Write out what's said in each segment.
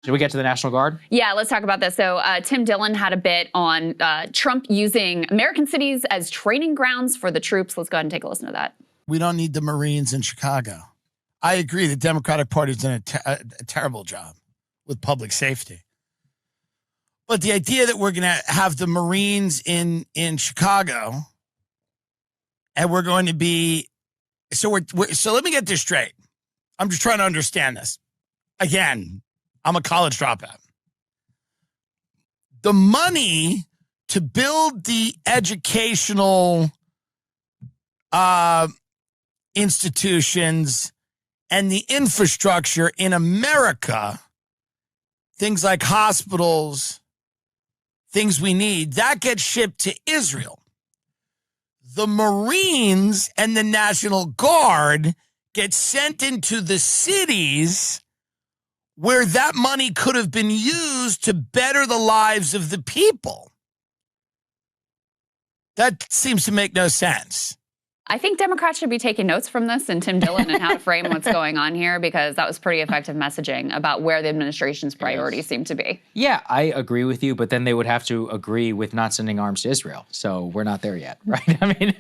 Should we get to the National Guard? Yeah, let's talk about this. So Tim Dillon had a bit on Trump using American cities as training grounds for the troops. Let's go ahead and take a listen to that. We don't need the Marines in Chicago. I agree. The Democratic Party's done a terrible job with public safety. But the idea that we're going to have the Marines in Chicago and we're going to be, so let me get this straight. I'm just trying to understand this. Again, I'm a college dropout. The money to build the educational institutions and the infrastructure in America, things like hospitals, things we need, that gets shipped to Israel. The Marines and the National Guard get sent into the cities where that money could have been used to better the lives of the people. That seems to make no sense. I think Democrats should be taking notes from this and Tim Dillon and how to frame what's going on here, because that was pretty effective messaging about where the administration's priorities seem to be. Yeah, I agree with you, but then they would have to agree with not sending arms to Israel. So we're not there yet, right? I mean,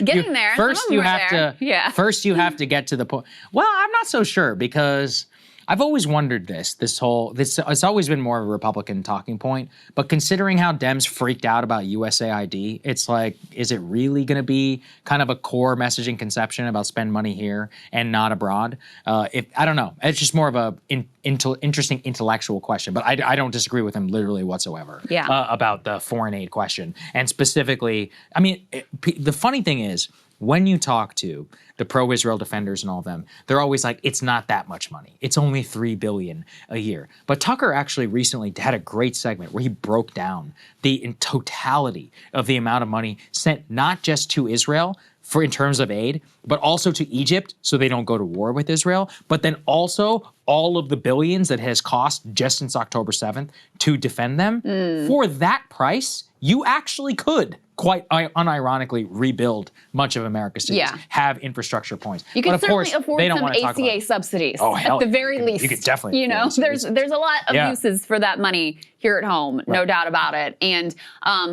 getting there. First, you have to. First, you have to get to the point. Well, I'm not so sure, because I've always wondered this it's always been more of a Republican talking point, but considering how Dems freaked out about USAID, it's like, is it really going to be kind of a core messaging conception about spend money here and not abroad? I don't know. It's just more of a interesting intellectual question, but I don't disagree with him literally whatsoever about the foreign aid question. And specifically, I mean, the funny thing is, when you talk to the pro-Israel defenders and all of them, they're always like, it's not that much money. It's only $3 billion a year. But Tucker actually recently had a great segment where he broke down the totality of the amount of money sent not just to Israel in terms of aid, but also to Egypt so they don't go to war with Israel, but then also all of the billions that has cost just since October 7th to defend them. For that price, you actually could quite unironically rebuild much of America's cities, have infrastructure points. You can certainly afford some ACA subsidies at the very least. You could definitely. There's a lot of uses for that money here at home, no doubt about it. And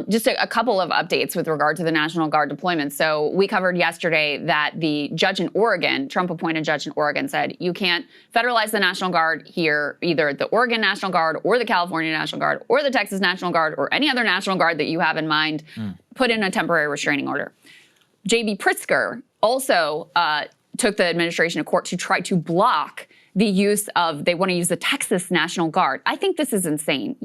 just a couple of updates with regard to the National Guard deployment. So we covered yesterday that the judge in Oregon, Trump-appointed judge in Oregon, said you can't federalize the National Guard here, either the Oregon National Guard or the California National Guard or the Texas National Guard or any other National Guard that you have in mind. Put in a temporary restraining order. J.B. Pritzker also took the administration to court to try to block the use of, they want to use the Texas National Guard. I think this is insane.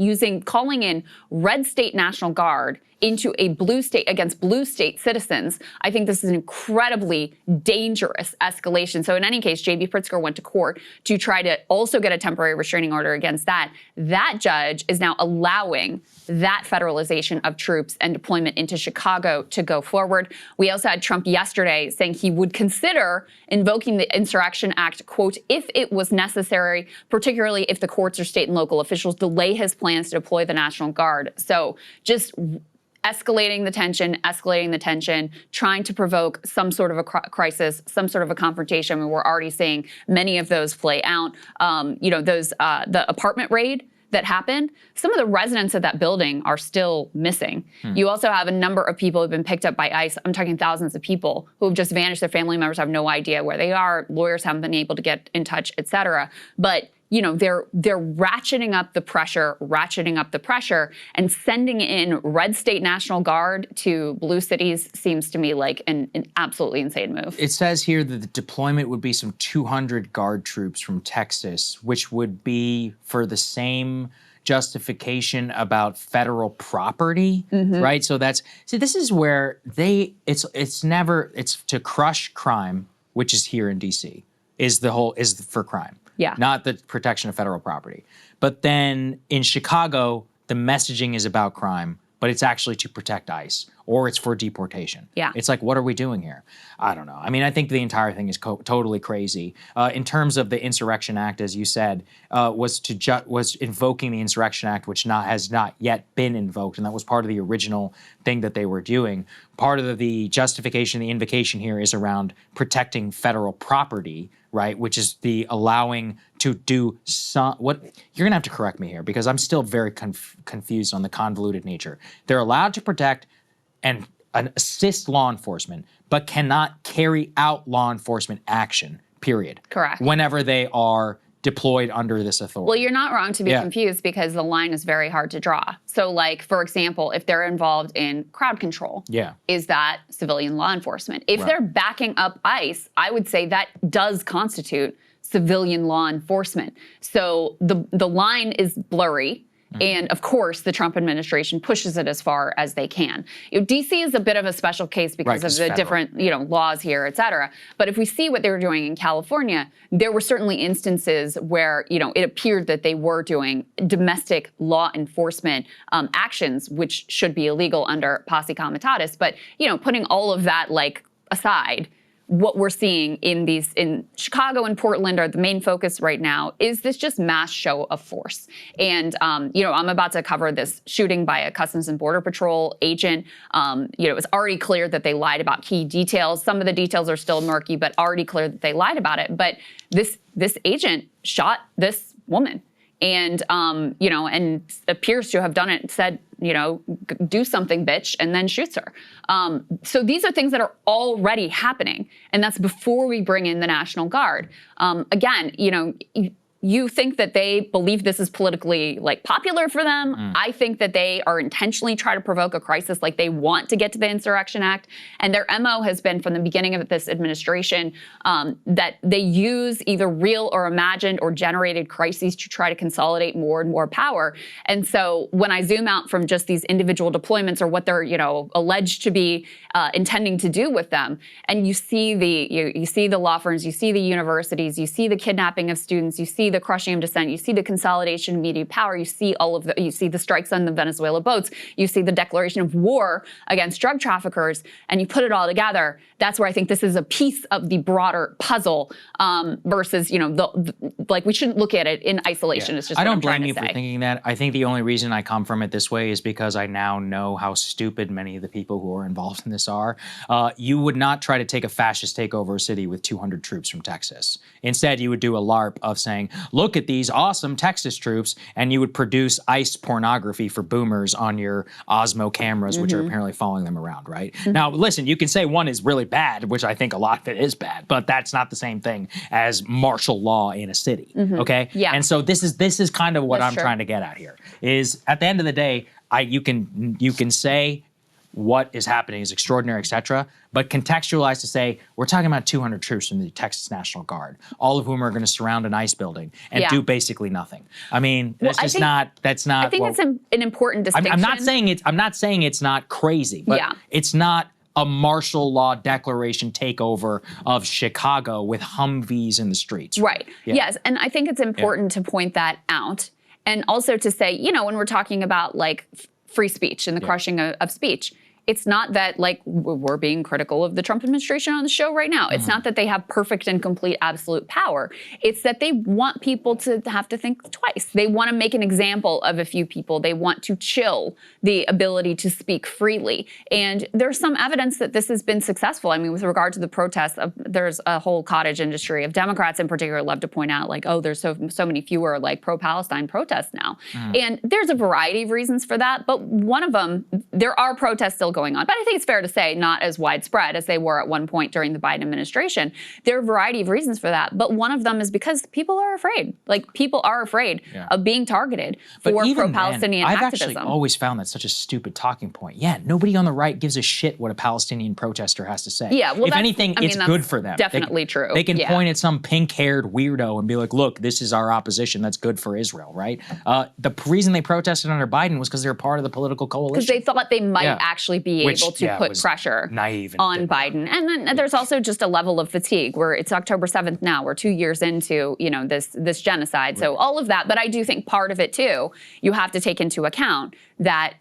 Calling in red state National Guard into a blue state against blue state citizens. I think this is an incredibly dangerous escalation. So in any case, J.B. Pritzker went to court to try to also get a temporary restraining order against that. That judge is now allowing that federalization of troops and deployment into Chicago to go forward. We also had Trump yesterday saying he would consider invoking the Insurrection Act, quote, if it was necessary, particularly if the courts or state and local officials delay his plans to deploy the National Guard. So just escalating the tension, trying to provoke some sort of a crisis, some sort of a confrontation. I mean, we're already seeing many of those play out. The apartment raid that happened, some of the residents of that building are still missing. You also have a number of people who have been picked up by ICE. I'm talking thousands of people who have just vanished. Their family members have no idea where they are. Lawyers haven't been able to get in touch, et cetera. But they're ratcheting up the pressure, and sending in red state National Guard to blue cities seems to me like an absolutely insane move. It says here that the deployment would be some 200 Guard troops from Texas, which would be for the same justification about federal property, right? So this is where it's to crush crime, which is here in DC, is for crime. Yeah. Not the protection of federal property. But then in Chicago, the messaging is about crime, but it's actually to protect ICE, or it's for deportation. Yeah. It's like, what are we doing here? I don't know. I mean, I think the entire thing is totally crazy. In terms of the Insurrection Act, as you said, was invoking the Insurrection Act, which has not yet been invoked, and that was part of the original thing that they were doing. Part of the justification, the invocation here is around protecting federal property, right? Which is the allowing to do some, what, you're gonna have to correct me here because I'm still very confused on the convoluted nature. They're allowed to protect and assist law enforcement, but cannot carry out law enforcement action, period. Correct. Whenever they are deployed under this authority. Well, you're not wrong to be confused because the line is very hard to draw. So like, for example, if they're involved in crowd control, is that civilian law enforcement? If they're backing up ICE, I would say that does constitute civilian law enforcement. So the line is blurry. And of course, the Trump administration pushes it as far as they can. DC is a bit of a special case because of the different, laws here, et cetera. But if we see what they were doing in California, there were certainly instances where, it appeared that they were doing domestic law enforcement actions, which should be illegal under posse comitatus. But, putting all of that aside, what we're seeing in Chicago and Portland are the main focus right now is this just mass show of force. And, I'm about to cover this shooting by a Customs and Border Patrol agent. It was already clear that they lied about key details. Some of the details are still murky, but already clear that they lied about it. But this agent shot this woman and, and appears to have done it, said, do something, bitch, and then shoots her. So these are things that are already happening, and that's before we bring in the National Guard. Again, you think that they believe this is politically popular for them. I think that they are intentionally trying to provoke a crisis, they want to get to the Insurrection Act. And their MO has been from the beginning of this administration that they use either real or imagined or generated crises to try to consolidate more and more power. And so when I zoom out from just these individual deployments or what they're alleged to be intending to do with them, and you see you see the law firms, you see the universities, you see the kidnapping of students, you see the crushing of dissent, you see the consolidation of media power, you see you see the strikes on the Venezuela boats, you see the declaration of war against drug traffickers, and you put it all together. That's where I think this is a piece of the broader puzzle versus, we shouldn't look at it in isolation. It's just I don't blame you for thinking that. I think the only reason I come from it this way is because I now know how stupid many of the people who are involved in this are. You would not try to take a fascist takeover a city with 200 troops from Texas. Instead, you would do a LARP of saying, look at these awesome Texas troops, and you would produce ICE pornography for boomers on your Osmo cameras, which are apparently following them around, right? Now, listen, you can say one is really bad, which I think a lot of it is bad, but that's not the same thing as martial law in a city, okay? Yeah. And so this is kind of what I'm trying to get at here, is at the end of the day, you can say what is happening is extraordinary, et cetera, but contextualize to say, we're talking about 200 troops from the Texas National Guard, all of whom are going to surround an ICE building and do basically nothing. I mean, that's I think it's an important distinction. I'm not saying it's not crazy, but it's not a martial law declaration takeover of Chicago with Humvees in the streets. Right. Yes, and I think it's important to point that out, and also to say, when we're talking about free speech and the crushing of speech, it's not that we're being critical of the Trump administration on the show right now. It's not that they have perfect and complete absolute power. It's that they want people to have to think twice. They want to make an example of a few people. They want to chill the ability to speak freely. And there's some evidence that this has been successful. I mean, with regard to the protests, there's a whole cottage industry of Democrats in particular love to point out there's so many fewer pro-Palestine protests now. And there's a variety of reasons for that. But one of them, there are protests still going on, but I think it's fair to say not as widespread as they were at one point during the Biden administration. There are a variety of reasons for that, but one of them is because people are afraid. People are afraid of being targeted for pro-Palestinian activism. I've actually always found that such a stupid talking point. Yeah, nobody on the right gives a shit what a Palestinian protester has to say. Yeah, well, if anything, it's good for them. Definitely true. They can point at some pink-haired weirdo and be like, look, this is our opposition. That's good for Israel, right? The reason they protested under Biden was because they're part of the political coalition. Because they thought they might actually be able to put pressure on Biden. And then there's also just a level of fatigue where it's October 7th now. We're 2 years into, this genocide. So all of that. But I do think part of it, too, you have to take into account that,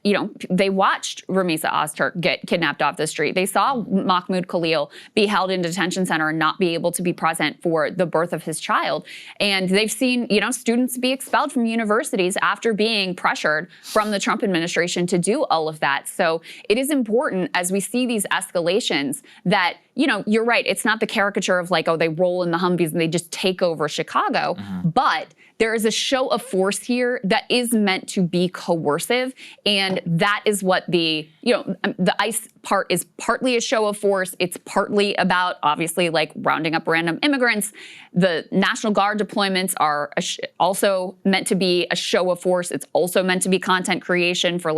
they watched Ramisa Ozturk get kidnapped off the street. They saw Mahmoud Khalil be held in detention center and not be able to be present for the birth of his child. And they've seen, students be expelled from universities after being pressured from the Trump administration to do all of that. So it is important as we see these escalations that, you're right. It's not the caricature of like, oh, they roll in the Humvees and they just take over Chicago. But there is a show of force here that is meant to be coercive. And that is what the ICE part is partly a show of force. It's partly about, obviously, like rounding up random immigrants. The National Guard deployments are also meant to be a show of force. It's also meant to be content creation for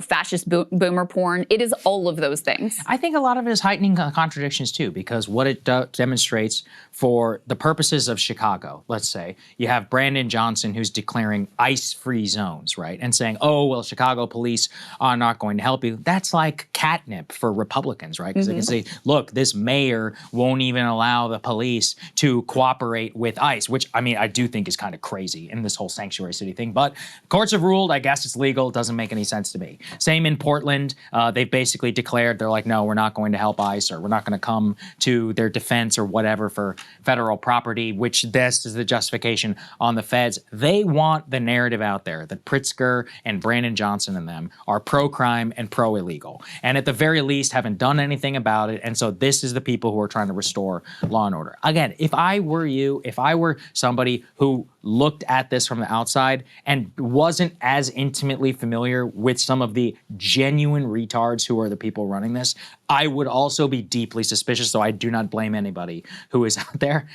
fascist boomer porn. It is all of those things. I think a lot of it is heightening contradictions too, because what it demonstrates for the purposes of Chicago, let's say, you have Brandon Johnson who's declaring ICE-free zones, right? And saying, oh, well, Chicago police are not going to help you. That's like catnip for Republicans, right? Because they can say, look, this mayor won't even allow the police to cooperate with ICE, which, I do think is kind of crazy in this whole sanctuary city thing. But courts have ruled, I guess it's legal. It doesn't make any sense to me. Same in Portland. They've basically declared, they're like, no, we're not going to help ICE, or we're not going to come to their defense or whatever for federal property, which this is the justification on the feds. They want the narrative out there that Pritzker and Brandon Johnson and them are pro-crime and pro-illegal, and at the very least haven't done anything about it. And so this is the people who are trying to restore law and order. Again, if I were you, if I were somebody who looked at this from the outside and wasn't as intimately familiar with some of the genuine retards who are the people running this, I would also be deeply suspicious, so I do not blame anybody who is out there.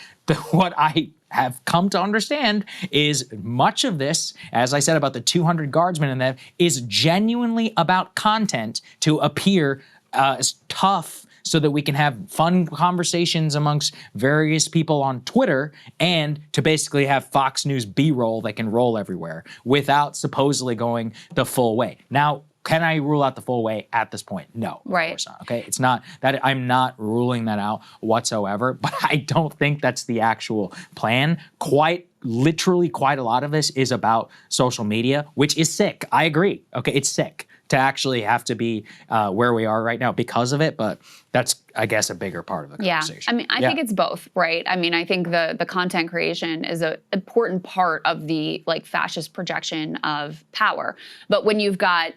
What I have come to understand is much of this, as I said about the 200 guardsmen in that, is genuinely about content to appear as tough so that we can have fun conversations amongst various people on Twitter, and to basically have Fox News B-roll that can roll everywhere without supposedly going the full way. Now, can I rule out the full way at this point? No, right. Of course not. Okay, it's not that I'm not ruling that out whatsoever, but I don't think that's the actual plan. Quite literally, quite a lot of this is about social media, which is sick. I agree. Okay, it's sick to actually have to be where we are right now because of it, but that's, I guess, a bigger part of the conversation. I think it's both, right? I think the content creation is an important part of the fascist projection of power. But when you've got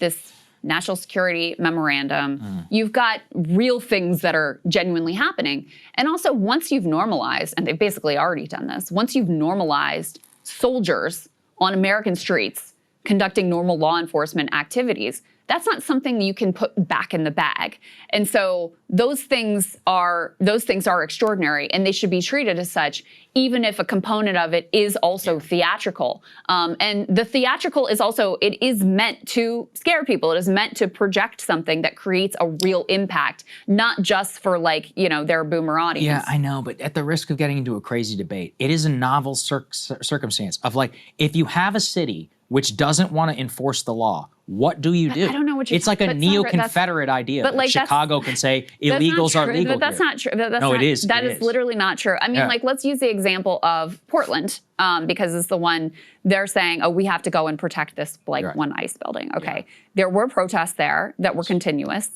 this national security memorandum, you've got real things that are genuinely happening. And also, once you've normalized, and they've basically already done this, once you've normalized soldiers on American streets conducting normal law enforcement activities, that's not something you can put back in the bag. And so those things are extraordinary, and they should be treated as such, even if a component of it is also theatrical. And the theatrical is also, it is meant to scare people. It is meant to project something that creates a real impact, not just for their boomer audience. Yeah, I know, but at the risk of getting into a crazy debate, it is a novel circumstance of if you have a city which doesn't want to enforce the law, what do you do? I don't know what you're. It's like a neo-Confederate idea. But Chicago can say illegals are legal. But that's not true. It is. That is literally not true. Let's use the example of Portland, because it's the one they're saying, oh, we have to go and protect this one ICE building. Okay. Yeah. There were protests there that were continuous.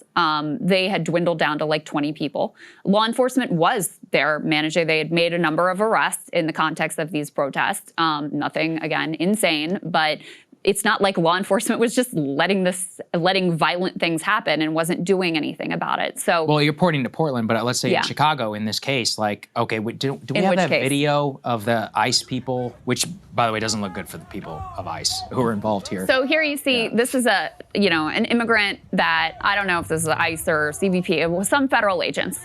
They had dwindled down to 20 people. Law enforcement was there managing. They had made a number of arrests in the context of these protests. Nothing, again, insane, but it's not like law enforcement was just letting violent things happen and wasn't doing anything about it. So, well, you're pointing to Portland, but let's say in Chicago, in this case, okay, do we have that video of the ICE people, which, by the way, doesn't look good for the people of ICE who are involved here. So here you see, this is an immigrant that, I don't know if this is ICE or CBP, some federal agents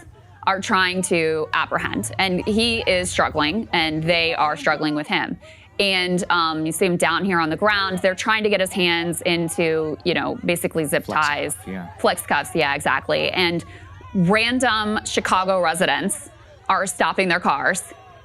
are trying to apprehend, and he is struggling, and they are struggling with him. And you see him down here on the ground. They're trying to get his hands into, basically zip ties. Flex cuffs, yeah, exactly. And random Chicago residents are stopping their cars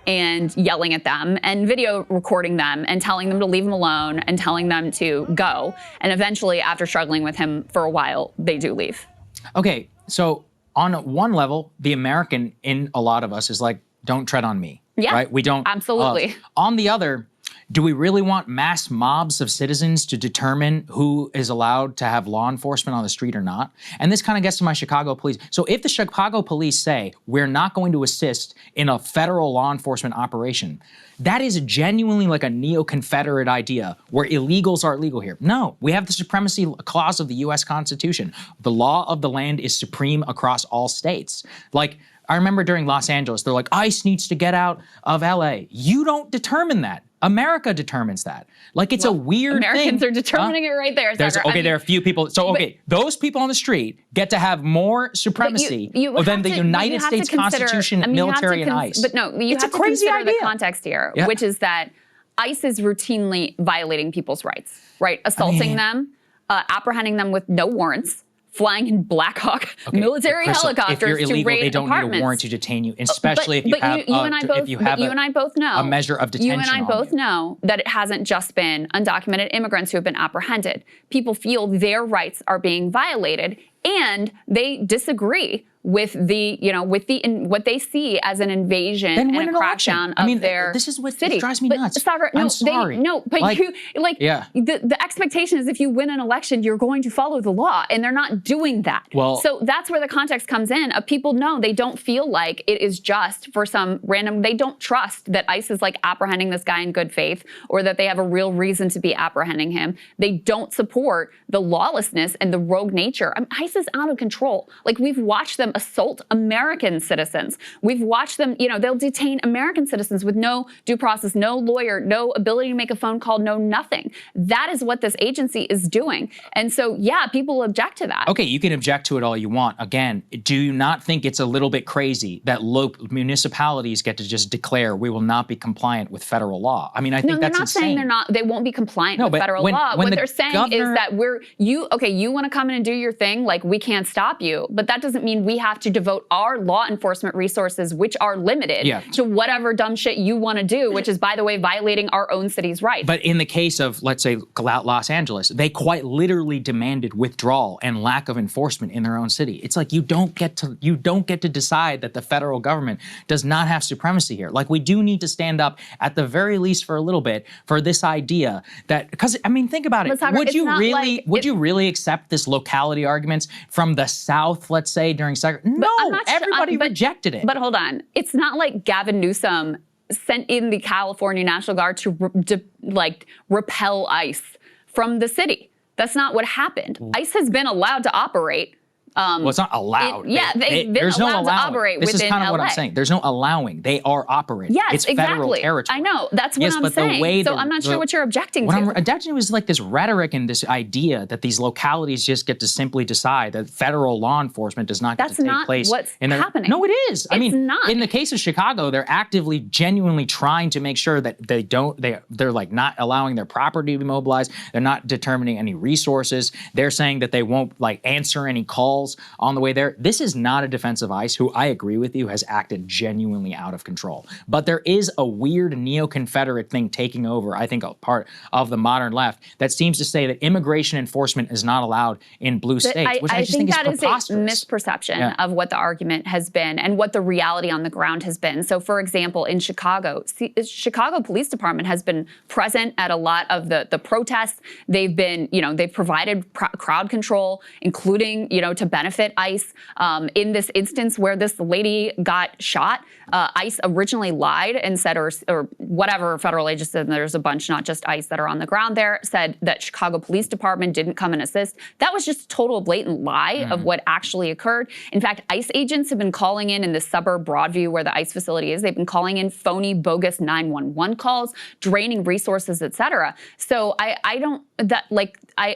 and yelling at them and video recording them and telling them to leave him alone and telling them to go. And eventually, after struggling with him for a while, they do leave. Okay, so on one level, the American in a lot of us is don't tread on me. Yeah, right? We don't. Absolutely. On the other, Do we really want mass mobs of citizens to determine who is allowed to have law enforcement on the street or not? And this kind of gets to my Chicago police. So if the Chicago police say, we're not going to assist in a federal law enforcement operation, that is genuinely like a neo-Confederate idea where illegals are illegal here. No, we have the supremacy clause of the US Constitution. The law of the land is supreme across all states. Like, I remember during Los Angeles, they're like, ICE needs to get out of LA. You don't determine that. America determines that. Like, it's a weird Americans thing. are determining it right there. There are a few people. So, okay, those people on the street get to have more supremacy than the United States Constitution, military, and ICE. But no, you have to consider the context here, which is that ICE is routinely violating people's rights, right? Assaulting them, apprehending them with no warrants, flying in Black Hawk military helicopters if you're illegal, to raid they don't apartments. need a warrant to detain you, especially if you have a measure of detention. You and I both know that it hasn't just been undocumented immigrants who have been apprehended. People feel their rights are being violated, and they disagree with what they see as an invasion and a crackdown of their this is what city. Drives me nuts. Saagar, I'm sorry. The expectation is if you win an election, you're going to follow the law, and they're not doing that. Well, so that's where the context comes in. People know they don't feel like it is just for some random. They don't trust that ICE is like apprehending this guy in good faith, or that they have a real reason to be apprehending him. They don't support the lawlessness and the rogue nature. ICE is out of control. Like, we've watched them assault American citizens. We've watched them, they'll detain American citizens with no due process, no lawyer, no ability to make a phone call, no nothing. That is what this agency is doing. And so, yeah, people object to that. Okay, you can object to it all you want. Again, do you not think it's a little bit crazy that local municipalities get to just declare we will not be compliant with federal law? I mean, I think that's insane. They're not saying they won't be compliant with federal law. What they're saying is that you want to come in and do your thing, like, we can't stop you, but that doesn't mean we have to devote our law enforcement resources, which are limited, to whatever dumb shit you want to do, which is, by the way, violating our own city's rights. But in the case of, let's say, Los Angeles, they quite literally demanded withdrawal and lack of enforcement in their own city. It's like you don't get to decide that the federal government does not have supremacy here. Like, we do need to stand up at the very least for a little bit for this idea that, because I mean, think about it. Would you really accept this locality arguments from the South, let's say, during Saagar? No, everybody rejected it. But hold on. It's not like Gavin Newsom sent in the California National Guard to repel ICE from the city. That's not what happened. ICE has been allowed to operate. Well, it's not allowed. They've been allowed to operate within LA. This is kind of what I'm saying. There's no allowing. They are operating. Yes, it's federal territory. I know. That's what I'm saying. So I'm not sure what you're objecting to. What I'm objecting to is like this rhetoric and this idea that these localities just get to simply decide that federal law enforcement does not get to take place. That's not what's happening. No, it is. It's not. In the case of Chicago, they're actively, genuinely trying to make sure that they're like not allowing their property to be mobilized. They're not determining any resources. They're saying that they won't like answer any calls on the way there. This is not a defense of ICE, who I agree with you has acted genuinely out of control. But there is a weird neo-Confederate thing taking over, I think, a part of the modern left that seems to say that immigration enforcement is not allowed in blue states, which I just think is preposterous. That is a misperception of what the argument has been and what the reality on the ground has been. So, for example, in Chicago, Chicago Police Department has been present at a lot of the protests. They've been, they've provided crowd control, including, to benefit ICE. In this instance where this lady got shot, ICE originally lied and said, or whatever federal agency, and there's a bunch, not just ICE, that are on the ground there, said that Chicago Police Department didn't come and assist. That was just a total blatant lie of what actually occurred. In fact, ICE agents have been calling in the suburb Broadview where the ICE facility is. They've been calling in phony, bogus 911 calls, draining resources, et cetera. So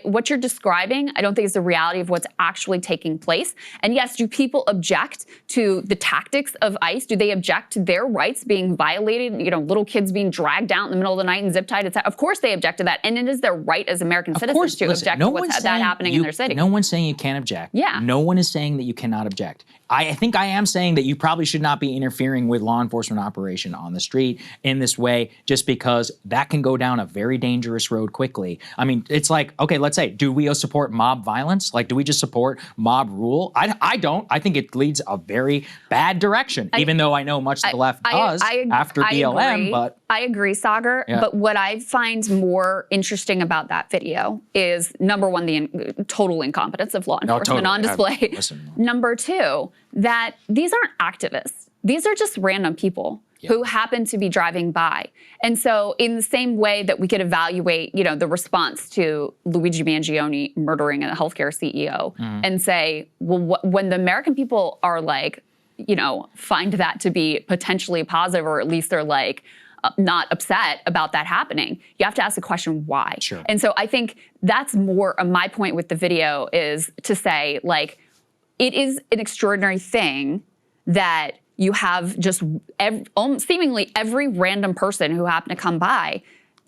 what you're describing, I don't think is the reality of what's actually taking place. And yes, do people object to the tactics of ICE? Do they object to their rights being violated? Little kids being dragged out in the middle of the night and zip tied, etc. Of course they object to that. And it is their right as American citizens to object to what's happening in their city. No one's saying you can't object. Yeah. No one is saying that you cannot object. I think I am saying that you probably should not be interfering with law enforcement operation on the street in this way, just because that can go down a very dangerous road quickly. I mean, it's like, okay, let's say, do we support mob violence? Like, do we just support mob mob rule. I don't. I think it leads a very bad direction, even though I know much of the left does after BLM. Agree. But I agree, Saagar. Yeah. But what I find more interesting about that video is, number one, the total incompetence of law enforcement on display. Number two, that these aren't activists. These are just random people who happen to be driving by. And so in the same way that we could evaluate, the response to Luigi Mangione murdering a healthcare CEO and say, well, when the American people are like, find that to be potentially positive, or at least they're like, not upset about that happening, you have to ask the question, why? Sure. And so I think that's more of my point with the video, is to say, like, it is an extraordinary thing that you have just seemingly every random person who happened to come by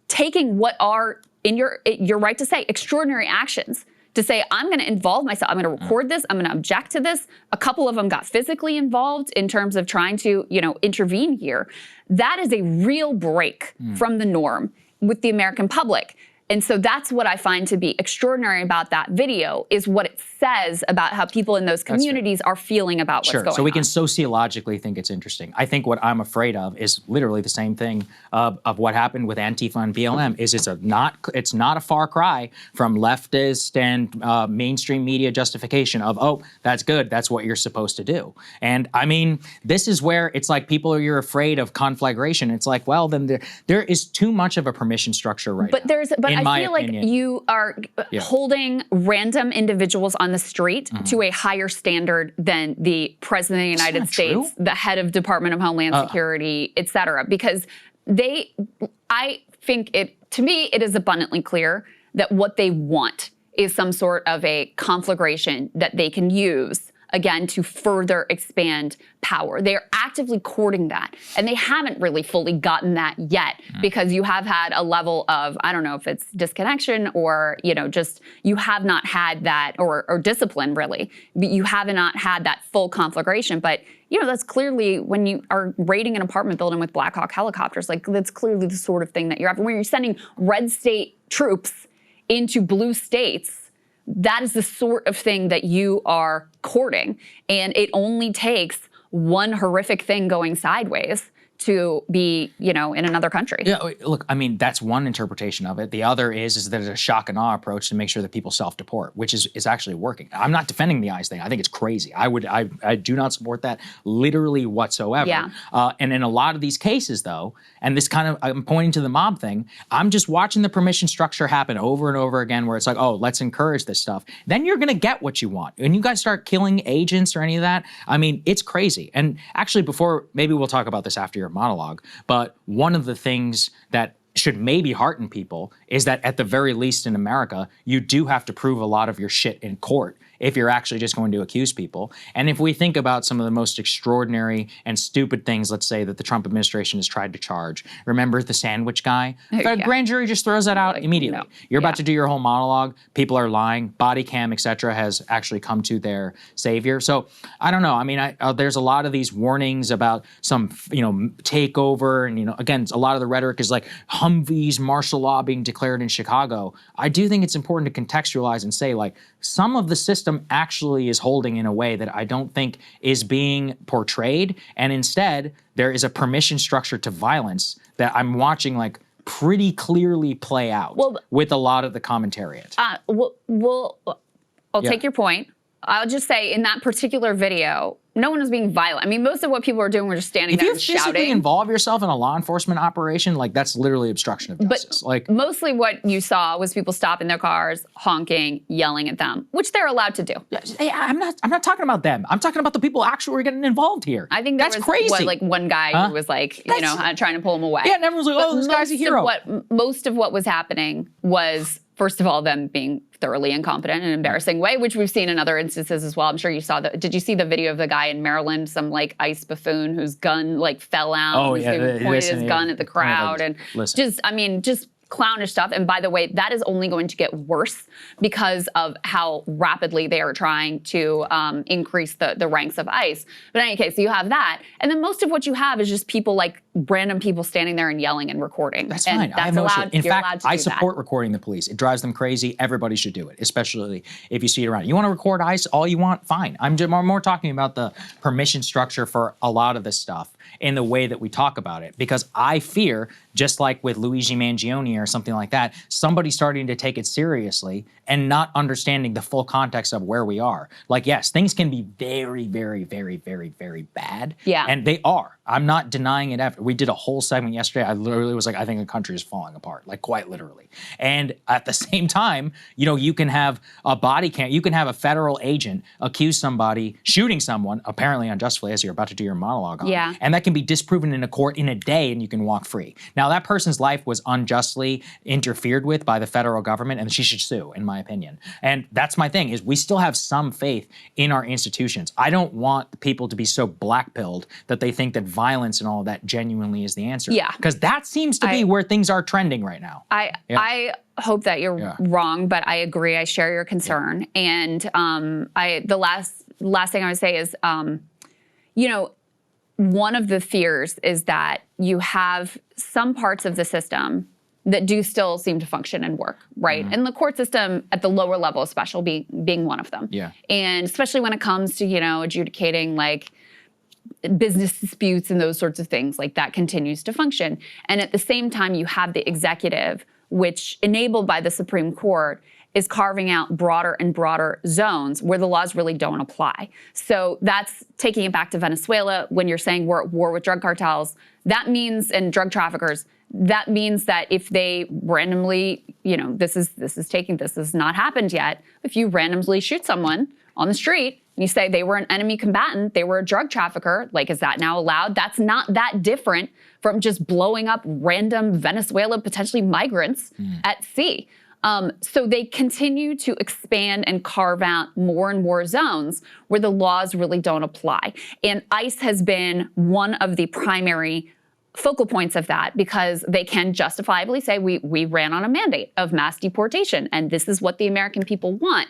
taking what are, in your right to say, extraordinary actions, to say, I'm going to involve myself. I'm going to record this. I'm going to object to this. A couple of them got physically involved in terms of trying to, intervene here. That is a real break from the norm with the American public. And so that's what I find to be extraordinary about that video, is what it says about how people in those communities are feeling about what's going on. So we can sociologically think it's interesting. I think what I'm afraid of is literally the same thing of what happened with Antifa and BLM. Is it's not a far cry from leftist and mainstream media justification of, oh, that's good, that's what you're supposed to do. And I mean, this is where it's like you're afraid of conflagration. It's like, well, then there is too much of a permission structure right now. I feel like you are holding random individuals on the street to a higher standard than the President of the United States, the head of Department of Homeland Security, et cetera, because I think to me, it is abundantly clear that what they want is some sort of a conflagration that they can use, again, to further expand power. They are actively courting that. And they haven't really fully gotten that yet, because you have had a level of, I don't know if it's disconnection or, just you have not had that, or discipline really. You have not had that full conflagration. But, that's clearly, when you are raiding an apartment building with Black Hawk helicopters, like, that's clearly the sort of thing that you're after. When you're sending red state troops into blue states, that is the sort of thing that you are courting. And it only takes one horrific thing going sideways to be, in another country. Yeah, look, I mean, that's one interpretation of it. The other is that it's a shock and awe approach to make sure that people self-deport, which is actually working. I'm not defending the ICE thing. I think it's crazy. I do not support that literally whatsoever. Yeah. And in a lot of these cases, though, and this kind of, I'm pointing to the mob thing, I'm just watching the permission structure happen over and over again, where it's like, oh, let's encourage this stuff. Then you're going to get what you want. When you guys start killing agents or any of that, I mean, it's crazy. And actually, maybe we'll talk about this after your monologue, but one of the things that should maybe hearten people is that at the very least in America, you do have to prove a lot of your shit in court if you're actually just going to accuse people. And if we think about some of the most extraordinary and stupid things, let's say, that the Trump administration has tried to charge. Remember the sandwich guy? The grand jury just throws that out immediately. You're about to do your whole monologue. People are lying. Body cam, et cetera, has actually come to their savior. So I don't know. I mean, there's a lot of these warnings about some, takeover. And, again, a lot of the rhetoric is like Humvees, martial law being declared in Chicago. I do think it's important to contextualize and say, like, some of the system actually is holding in a way that I don't think is being portrayed. And instead, there is a permission structure to violence that I'm watching, like, pretty clearly play out with a lot of the commentariat. I'll take your point. I'll just say, in that particular video, no one was being violent. I mean, most of what people were doing were just standing there and shouting. If you physically involve yourself in a law enforcement operation, like, that's literally obstruction of justice. But mostly what you saw was people stopping their cars, honking, yelling at them, which they're allowed to do. Hey, I'm not talking about them. I'm talking about the people actually getting involved here. I think that's crazy. One guy who was like, trying to pull him away. Yeah, and everyone's like, oh, this guy's a hero. Most of what was happening was, first of all, them being thoroughly incompetent in an embarrassing way, which we've seen in other instances as well. I'm sure you saw did you see the video of the guy in Maryland, some like ICE buffoon whose gun like fell out? Oh, yeah. He pointed his gun at the crowd. And just clownish stuff. And by the way, that is only going to get worse because of how rapidly they are trying to increase the ranks of ICE. But in any case, so you have that. And then most of what you have is just people like random people standing there and yelling and recording. That's and fine. That's I have no issue. In you're allowed fact, to I do support that. recording the police. It drives them crazy. Everybody should do it, especially if you see it around. You want to record ICE all you want? Fine. I'm more talking about the permission structure for a lot of this stuff in the way that we talk about it. Because I fear, just like with Luigi Mangione or something like that, somebody starting to take it seriously and not understanding the full context of where we are. Like, yes, things can be very, very, very, very, very bad. Yeah. And they are. I'm not denying it ever. We did a whole segment yesterday. I literally was like, I think the country is falling apart, like quite literally. And at the same time, you know, you can have a body cam, you can have a federal agent accuse somebody shooting someone, apparently unjustly, as you're about to do your monologue on. Yeah. And that can be disproven in a court in a day and you can walk free. Now, that person's life was unjustly interfered with by the federal government and she should sue, in my opinion. And that's my thing, is we still have some faith in our institutions. I don't want people to be so black-pilled that they think that violence and all of that genuinely is the answer. Yeah. Because that seems to be where things are trending right now. I hope that you're wrong, but I agree. I share your concern. And the last thing I would say is, you know, one of the fears is that you have some parts of the system that do still seem to function and work, right? And the court system at the lower level, especially being one of them. Yeah. And especially when it comes to, you know, adjudicating like business disputes and those sorts of things, like that continues to function. And at the same time, you have the executive, which enabled by the Supreme Court is carving out broader and broader zones where the laws really don't apply. So that's taking it back to Venezuela. When you're saying we're at war with drug cartels, that means, and drug traffickers, that means that if they randomly, you know, this has not happened yet. If you randomly shoot someone on the street, and you say they were an enemy combatant, they were a drug trafficker, like, is that now allowed? That's not that different from just blowing up random Venezuela, potentially migrants at sea. So they continue to expand and carve out more and more zones where the laws really don't apply. And ICE has been one of the primary focal points of that because they can justifiably say we ran on a mandate of mass deportation and this is what the American people want.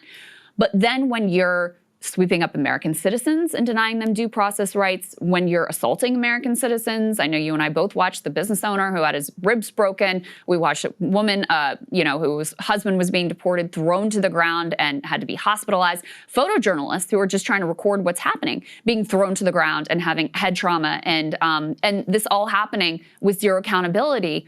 But then when you're sweeping up American citizens and denying them due process rights, when you're assaulting American citizens. I know you and I both watched the business owner who had his ribs broken. We watched a woman, whose husband was being deported, thrown to the ground and had to be hospitalized. Photojournalists who are just trying to record what's happening, being thrown to the ground and having head trauma, and this all happening with zero accountability.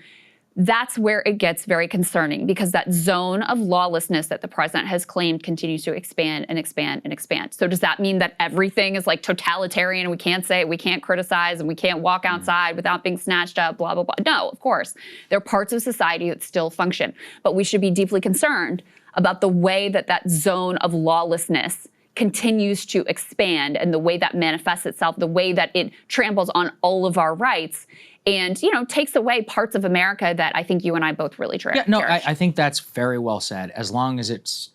That's where it gets very concerning because that zone of lawlessness that the president has claimed continues to expand and expand and expand. So does that mean that everything is like totalitarian and we can't say, we can't criticize and we can't walk outside without being snatched up, blah, blah, blah? No, of course. There are parts of society that still function, but we should be deeply concerned about the way that that zone of lawlessness continues to expand and the way that manifests itself, the way that it tramples on all of our rights and, takes away parts of America that I think you and I both really cherish. Yeah, no, I think that's very well said. As long as it's,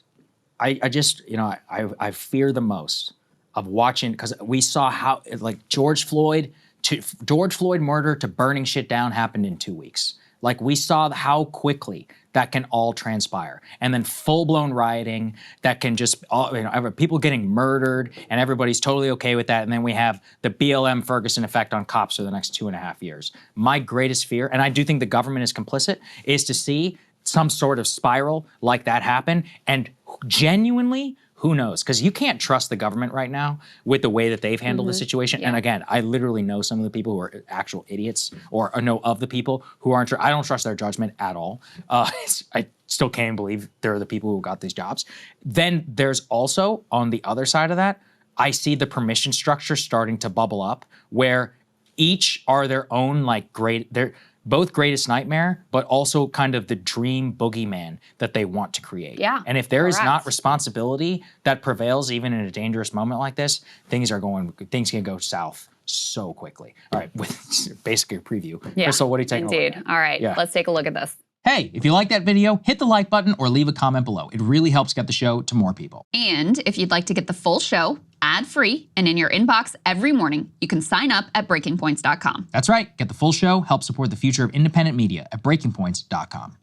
I fear the most of watching, because we saw how, like, George Floyd murder to burning shit down happened in 2 weeks. Like, we saw how quickly that can all transpire. And then full-blown rioting that can just, people getting murdered and everybody's totally okay with that. And then we have the BLM Ferguson effect on cops for the next 2.5 years. My greatest fear, and I do think the government is complicit, is to see some sort of spiral like that happen. And genuinely, who knows? Because you can't trust the government right now with the way that they've handled the situation. Yeah. And again, I literally know some of the people who are actual idiots, or know of the people who aren't. I don't trust their judgment at all. I still can't believe they're the people who got these jobs. Then there's also, on the other side of that, I see the permission structure starting to bubble up, where each are their own, like, they're both greatest nightmare, but also kind of the dream boogeyman that they want to create. Yeah, and if there is not responsibility that prevails, even in a dangerous moment like this, things can go south so quickly. All right, with basically a preview. Yeah, Krystal, what are you taking? Indeed. All right, let's take a look at this. Hey, if you like that video, hit the like button or leave a comment below. It really helps get the show to more people. And if you'd like to get the full show ad-free and in your inbox every morning, you can sign up at breakingpoints.com. That's right. Get the full show, help support the future of independent media at breakingpoints.com.